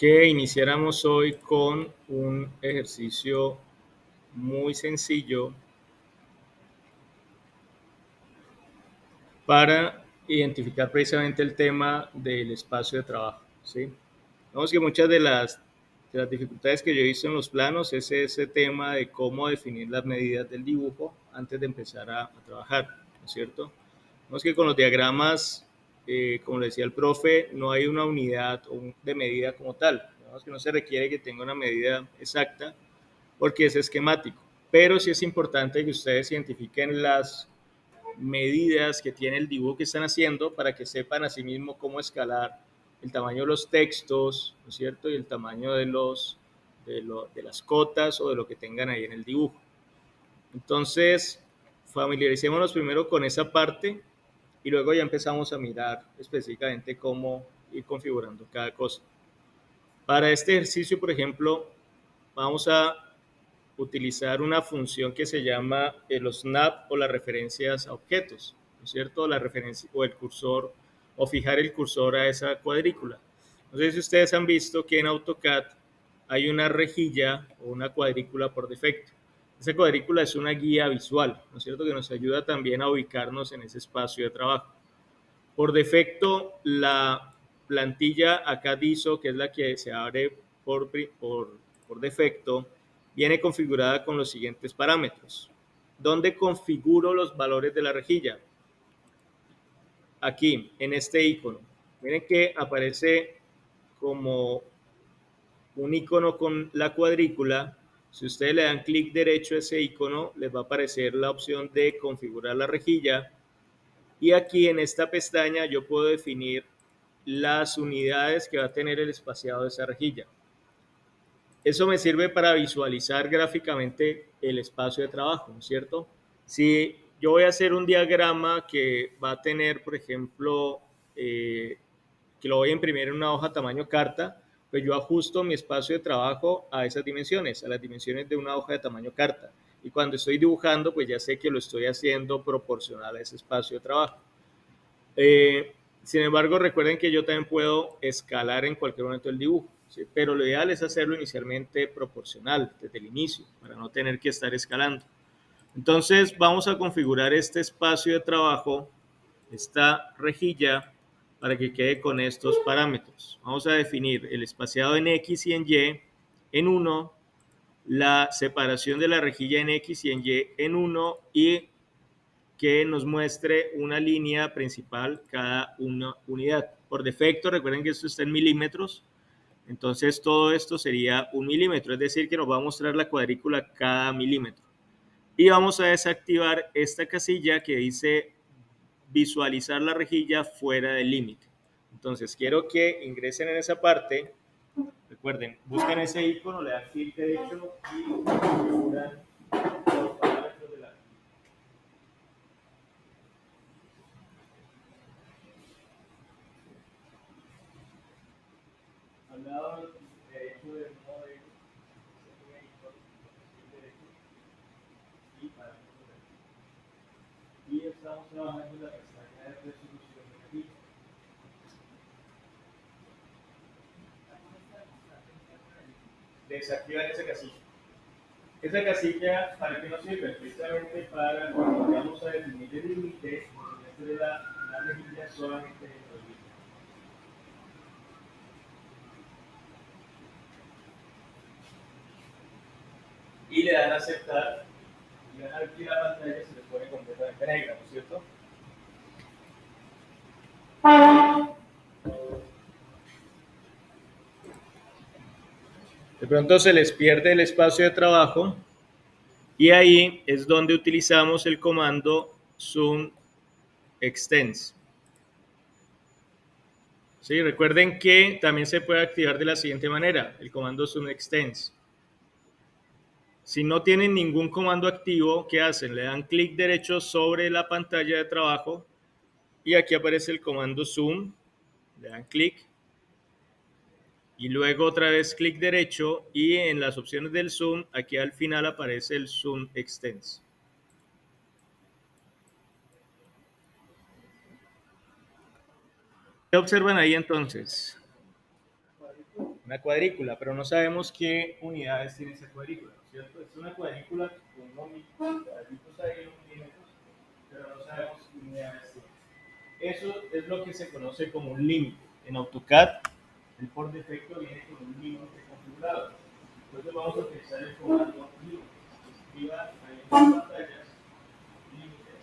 que iniciáramos hoy con un ejercicio muy sencillo para identificar precisamente el tema del espacio de trabajo, ¿sí? Vemos que muchas de las dificultades que yo he visto en los planos es ese tema de cómo definir las medidas del dibujo antes de empezar a trabajar, ¿no es cierto? Vemos que con los diagramas, como le decía el profe, no hay una unidad de medida como tal. Vemos que no se requiere que tenga una medida exacta porque es esquemático, pero sí es importante que ustedes identifiquen las medidas que tiene el dibujo que están haciendo para que sepan asimismo cómo escalar el tamaño de los textos, ¿no es cierto? Y el tamaño de las cotas o de lo que tengan ahí en el dibujo. Entonces, familiaricémonos primero con esa parte y luego ya empezamos a mirar específicamente cómo ir configurando cada cosa. Para este ejercicio, por ejemplo, vamos a utilizar una función que se llama el snap o las referencias a objetos, ¿no es cierto? La referencia o el cursor o fijar el cursor a esa cuadrícula. No sé si ustedes han visto que en AutoCAD hay una rejilla o una cuadrícula por defecto. Esa cuadrícula es una guía visual, ¿no es cierto? Que nos ayuda también a ubicarnos en ese espacio de trabajo. Por defecto, la plantilla acá DISO, que es la que se abre por defecto, viene configurada con los siguientes parámetros. ¿Dónde configuro los valores de la rejilla? Aquí, en este icono. Miren que aparece como un icono con la cuadrícula. Si ustedes le dan clic derecho a ese icono, les va a aparecer la opción de configurar la rejilla. Y aquí en esta pestaña yo puedo definir las unidades que va a tener el espaciado de esa rejilla. Eso me sirve para visualizar gráficamente el espacio de trabajo, ¿no es cierto? Si yo voy a hacer un diagrama que va a tener, por ejemplo, que lo voy a imprimir en una hoja tamaño carta, pues yo ajusto mi espacio de trabajo a esas dimensiones, a las dimensiones de una hoja de tamaño carta. Y cuando estoy dibujando, pues ya sé que lo estoy haciendo proporcional a ese espacio de trabajo. Sin embargo, recuerden que yo también puedo escalar en cualquier momento del dibujo, ¿sí? Pero lo ideal es hacerlo inicialmente proporcional desde el inicio, para no tener que estar escalando. Entonces, vamos a configurar este espacio de trabajo, esta rejilla, para que quede con estos parámetros. Vamos a definir el espaciado en X y en Y en 1, la separación de la rejilla en X y en Y en 1 y que nos muestre una línea principal cada una unidad. Por defecto, recuerden que esto está en milímetros, entonces todo esto sería 1 milímetro, es decir, que nos va a mostrar la cuadrícula cada milímetro. Y vamos a desactivar esta casilla que dice visualizar la rejilla fuera del límite. Entonces, quiero que ingresen en esa parte. Recuerden, busquen ese icono, le dan clic derecho y configuran los parámetros de la rejilla. Al lado derecho del modelo, y estamos trabajando en la pestaña de resolución negativa. Desactivar esa casilla. Esa casilla, ¿para qué nos sirve? Precisamente para cuando vamos a definir el límite, de la rejilla solamente dentro del límite. Y le dan a aceptar, y van a ver que la pantalla se les pone completamente negra, ¿no es cierto? De pronto se les pierde el espacio de trabajo y ahí es donde utilizamos el comando zoom extends. Sí, recuerden que también se puede activar de la siguiente manera, el comando zoom extends. Si no tienen ningún comando activo, ¿qué hacen? Le dan clic derecho sobre la pantalla de trabajo y aquí aparece el comando zoom, le dan clic y luego otra vez clic derecho y en las opciones del zoom, aquí al final aparece el zoom extends. ¿Qué observan ahí entonces? una cuadrícula, pero no sabemos qué unidades tiene esa cuadrícula, ¿no es cierto? Es una cuadrícula con unos cuadritos ahí, unos milímetros, pero no sabemos qué unidades tiene. Eso es lo que se conoce como un límite. En AutoCAD, él por defecto viene con un límite configurado. Entonces vamos a utilizar el comando límite. Escriba ahí en las pantallas, límites.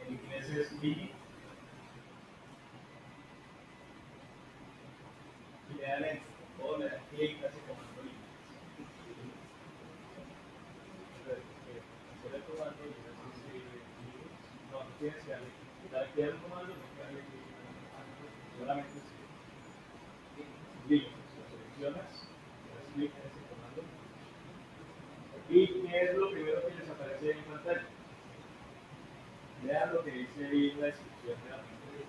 En inglés es limit. Y le dan enter. O le dan clic a ese comando límite. Hacer el comando y así escribe límites. No, no tienes que darle el comando, no que darle clic. Solamente escribe límites. Lo seleccionas, le das clic en ese comando. ¿Y qué es lo primero que les aparece en pantalla? Vean lo que dice ahí en la descripción de la pantalla.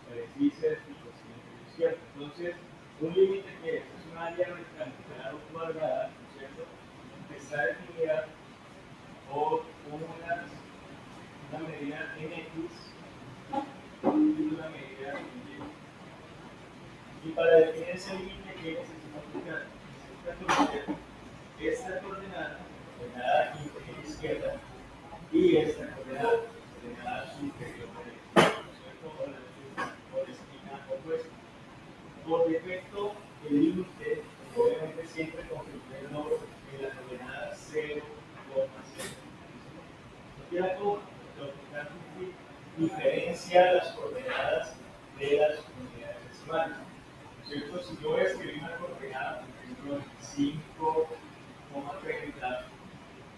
Precises y cocientes izquierda. Entonces, un límite que es un área rectangular o cuadrada, ¿no es cierto? Que está definida por una medida en X y una medida en Y. Y para definir ese límite, ¿qué necesitamos aplicar? Necesitamos conocer esta coordenada inferior izquierda, y esta coordenada superior derecha, ¿no es cierto? O la esquina opuesta. Por defecto, el límite, obviamente, siempre configurando en la coordenada 0,0. No queda como diferencia las coordenadas de las unidades decimales. ¿Cierto? Si yo voy a escribir una coordenada, por ejemplo, 5,30,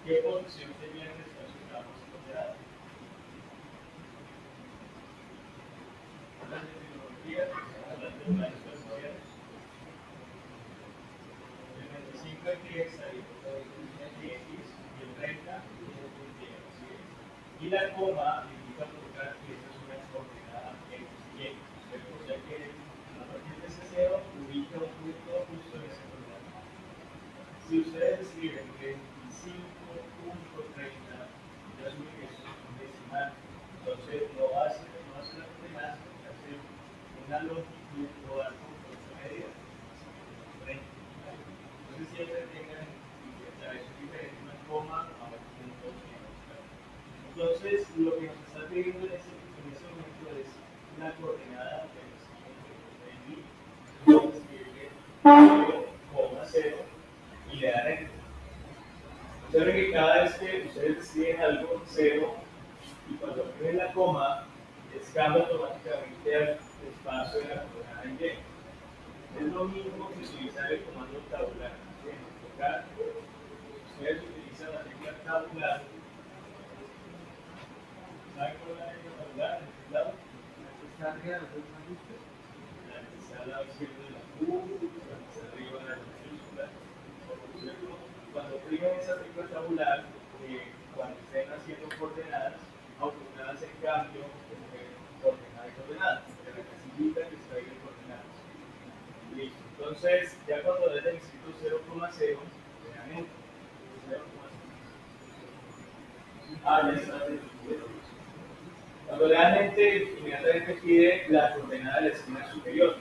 ¿qué posición sería en el espacio que vamos a considerar? Hablan de tecnología, hablan de planes espaciales. El 25 empieza y el X y el 30 y la coma indica colocar que esta es una coordenada X y X. O sea que a partir de ese cero ubica un punto justo en esa coordenada. Si ustedes escriben 25,30, ya asumen que es un decimal. Entonces no hace la coordenada, sino que hace una longitud o algo por esa medida. 30. Entonces siempre tengan en cuenta eso es diferente una coma a un punto en buscar. Entonces lo que nos está pidiendo en ese momento es una coordenada de los siguientes. Entonces escribe 0,0 y le dan enter. Observen que cada vez que ustedes escriben algo 0 y cuando ponen la coma, les cambia automáticamente al espacio de la coordenada en Y. Es lo mismo que utilizar el comando tabular. En AutoCAD, ustedes utilizan la tecla tabular. ¿Saben cuál es la tecla tabular en el teclado? Está arriba de los ajustes. La que está al lado izquierdo de la Q, la que está arriba de la mayúscula. Cuando oprimen esa tecla tabular, cuando estén haciendo coordenadas, AutoCAD hace cambio entre coordenada y coordenada, de la casillita que está ahí de coordenadas. Listo. Entonces, ya cuando den el distrito 0,0, vean enter. 0,0. Ya está. Cuando le dan enter, inmediatamente pide la coordenada de la esquina superior.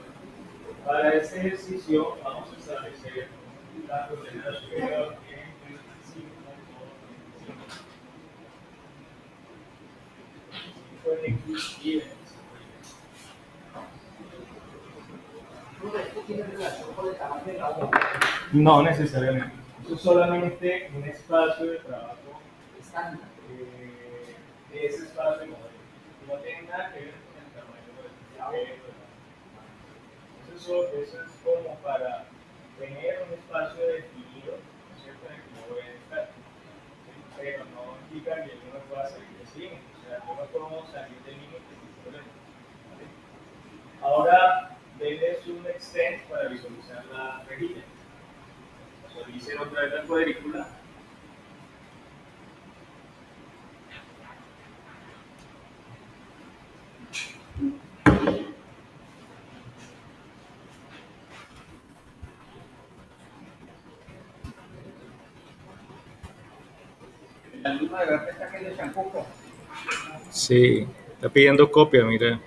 Para este ejercicio, vamos a establecer la coordenada superior en 5 en X y en ¿Esto tiene relación con el tamaño de la hoja? No necesariamente. Eso es solamente un espacio de trabajo estándar. Ese espacio de modelo. No tiene nada que ver con el tamaño del objeto. Eso es como para tener un espacio definido, ¿no es cierto?, en el que yo voy a estar. Pero no implica que yo no pueda salir de ese límite. O sea, yo no puedo salir del límite sin problema. ¿Vale? Ahora, denles un extend para visualizar la rejilla. Visualicen otra vez la cuadrícula. La luna de verde está que le shampoo. Sí, está pidiendo copia, mira.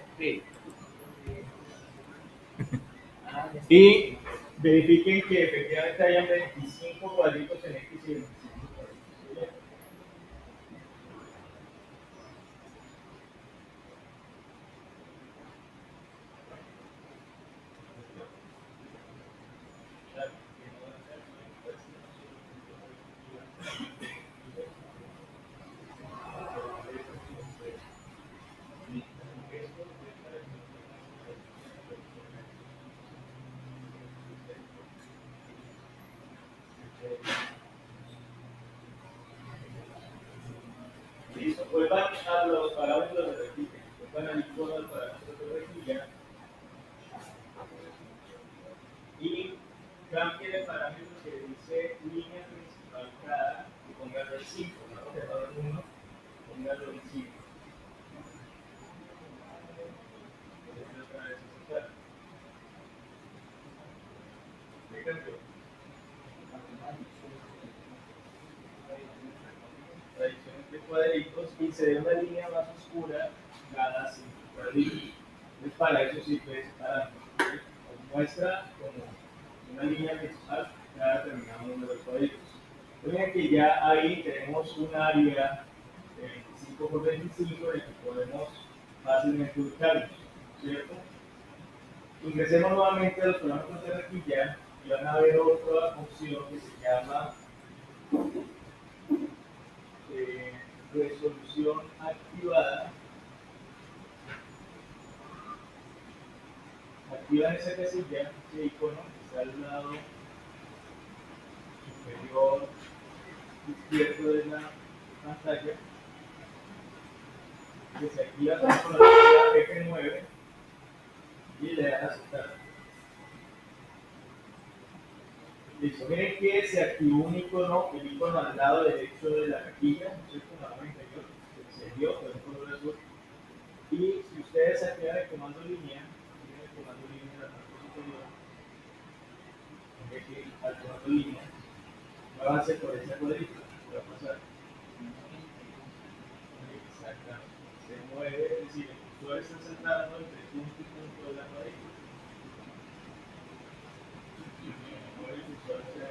Y verifiquen que efectivamente hayan 25 cuadritos en X y 25 cuadritos en Y. Listo, vuelvan a los parámetros de rejilla, vuelvan al icono del parámetro de rejilla y cambien el parámetro que dice línea principal cada y pónganlo en 5, ¿no? Dejado en 1, pónganlo en 5. Tradiciones de cuadritos y se ve una línea más oscura cada 5 cuadritos. Entonces, para eso sirve ese parámetro. Muestra como una línea principal cada determinado número de cuadritos. Miren que ya ahí tenemos un área de 25 por 25 en el que podemos fácilmente ubicarlos, ¿cierto? Ingresemos nuevamente a los parámetros de rejilla y van a ver otra opción que se llama resolución activada. Activan esa casilla, ese icono que está al lado superior izquierdo de la pantalla, que se activa con la tecla F9 y le dan a aceptar. Listo, miren que se activó un icono, el icono al lado derecho de la rejilla, ¿no es cierto? En la barra inferior, que se dio con un color azul. Y si ustedes activan el comando línea, tienen el comando línea en la parte superior, al comando línea, avance por ese cuadrito, va a pasar. Exactamente. Se mueve, es decir, el cursor está centrado entre punto y punto de la cuadrícula. Mueve el cursor hacia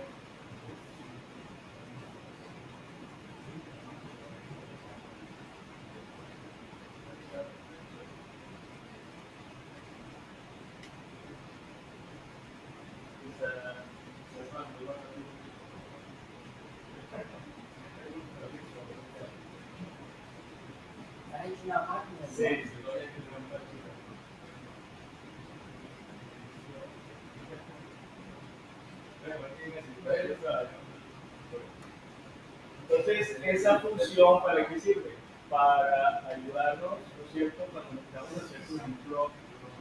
Entonces, esa función, ¿para qué sirve? Para ayudarnos, ¿no es cierto?, cuando necesitamos hacer, por ejemplo,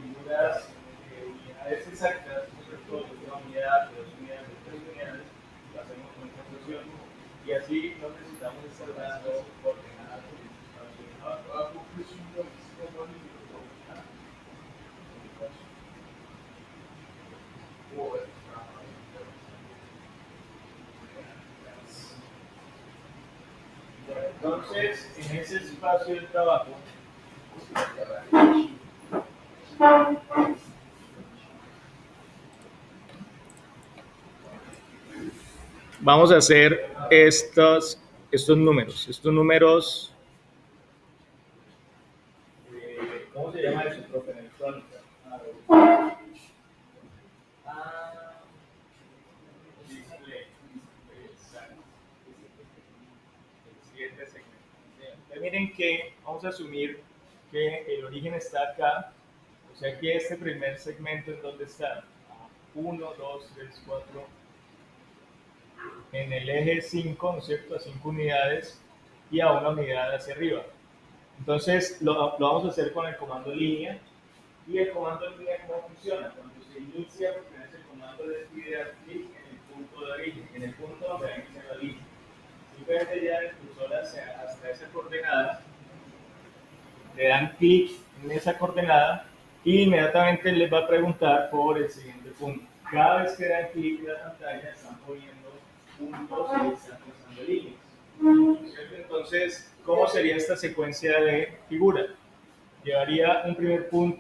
figuras unidades exactas, ¿no es cierto?, de una unidad, de 2 unidades, de 3 unidades, lo hacemos con esta función. Y así no necesitamos estar dando coordenadas. Entonces, en ese espacio de trabajo, vamos a hacer estos números. Estos números, ¿cómo se llama eso, profe? Miren que vamos a asumir que el origen está acá, o sea que este primer segmento en donde está 1, 2, 3, 4, en el eje 5, ¿no es cierto?, a 5 unidades y a una unidad hacia arriba. Entonces lo vamos a hacer con el comando línea. Y el comando línea, ¿cómo funciona? Cuando se inicia, pertenece el comando de escribir dar clic en el punto de origen, en el punto donde va a iniciar la línea. Simplemente ya el cursor hasta esa coordenada, le dan clic en esa coordenada y inmediatamente les va a preguntar por el siguiente punto. Cada vez que dan clic en la pantalla están poniendo puntos y están trazando líneas. Entonces, ¿cómo sería esta secuencia de figura? Llevaría un primer punto